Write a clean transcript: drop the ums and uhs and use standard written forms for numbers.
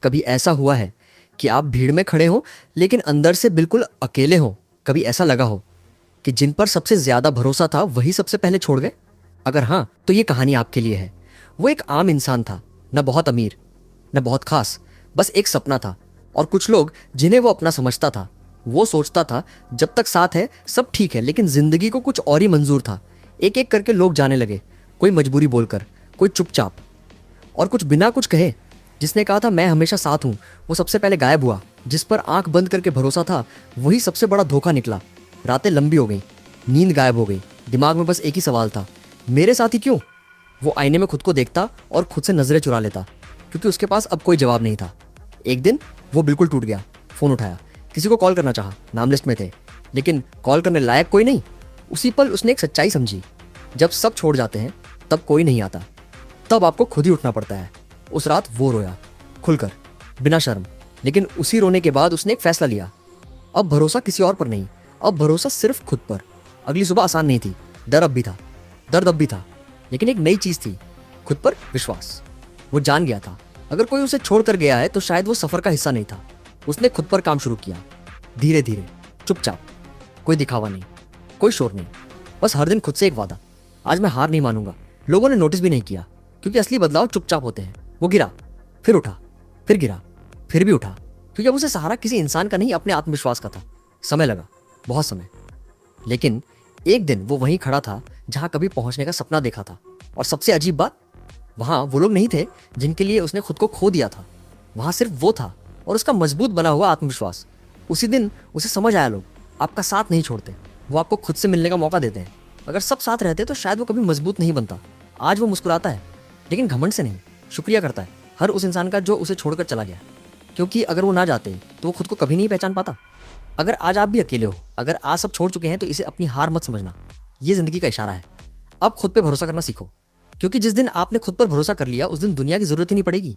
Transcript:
कभी ऐसा हुआ है कि आप भीड़ में खड़े हो लेकिन अंदर से बिल्कुल अकेले हो? कभी ऐसा लगा हो कि जिन पर सबसे ज्यादा भरोसा था वही सबसे पहले छोड़ गए? अगर हाँ, तो ये कहानी आपके लिए है। वो एक आम इंसान था, न बहुत अमीर न बहुत खास, बस एक सपना था और कुछ लोग जिन्हें वो अपना समझता था। वो सोचता था जब तक साथ है सब ठीक है, लेकिन जिंदगी को कुछ और ही मंजूर था। एक एक करके लोग जाने लगे, कोई मजबूरी बोलकर, कोई चुपचाप और कुछ बिना कुछ कहे। जिसने कहा था मैं हमेशा साथ हूं, वो सबसे पहले गायब हुआ। जिस पर आंख बंद करके भरोसा था वही सबसे बड़ा धोखा निकला। रातें लंबी हो गई, नींद गायब हो गई, दिमाग में बस एक ही सवाल था, मेरे साथ ही क्यों? वो आईने में खुद को देखता और खुद से नजरें चुरा लेता, क्योंकि उसके पास अब कोई जवाब नहीं था। एक दिन वो बिल्कुल टूट गया। फोन उठाया, किसी को कॉल करना चाहा, नाम लिस्ट में थे, लेकिन कॉल करने लायक कोई नहीं। उसी पल उसने एक सच्चाई समझी, जब सब छोड़ जाते हैं तब कोई नहीं आता, तब आपको खुद ही उठना पड़ता है। उस रात वो रोया, खुलकर, बिना शर्म। लेकिन उसी रोने के बाद उसने एक फैसला लिया, अब भरोसा किसी और पर नहीं, अब भरोसा सिर्फ खुद पर। अगली सुबह आसान नहीं थी, डर अब भी था, दर्द अब भी था, लेकिन एक नई चीज थी, खुद पर विश्वास। वो जान गया था अगर कोई उसे छोड़ कर गया है तो शायद वो सफर का हिस्सा नहीं था। उसने खुद पर काम शुरू किया, धीरे धीरे, चुपचाप, कोई दिखावा नहीं, कोई शोर नहीं, बस हर दिन खुद से एक वादा, आज मैं हार नहीं मानूंगा। लोगों ने नोटिस भी नहीं किया, क्योंकि असली बदलाव चुपचाप होते हैं। वो गिरा, फिर उठा, फिर गिरा, फिर भी उठा, क्योंकि अब उसे सहारा किसी इंसान का नहीं, अपने आत्मविश्वास का था। समय लगा, बहुत समय, लेकिन एक दिन वो वहीं खड़ा था जहां कभी पहुंचने का सपना देखा था। और सबसे अजीब बात, वहां वो लोग नहीं थे जिनके लिए उसने खुद को खो दिया था। वहां सिर्फ वो था और उसका मजबूत बना हुआ आत्मविश्वास। उसी दिन उसे समझ आया, लोग आपका साथ नहीं छोड़ते, वो आपको खुद से मिलने का मौका देते हैं। अगर सब साथ रहते तो शायद वो कभी मजबूत नहीं बनता। आज वो मुस्कुराता है, लेकिन घमंड से नहीं, शुक्रिया करता है हर उस इंसान का जो उसे छोड़कर चला गया, क्योंकि अगर वो ना जाते तो वो खुद को कभी नहीं पहचान पाता। अगर आज आप भी अकेले हो, अगर आज सब छोड़ चुके हैं, तो इसे अपनी हार मत समझना, ये जिंदगी का इशारा है। अब खुद पे भरोसा करना सीखो, क्योंकि जिस दिन आपने खुद पर भरोसा कर लिया उस दिन दुनिया की जरूरत ही नहीं पड़ेगी।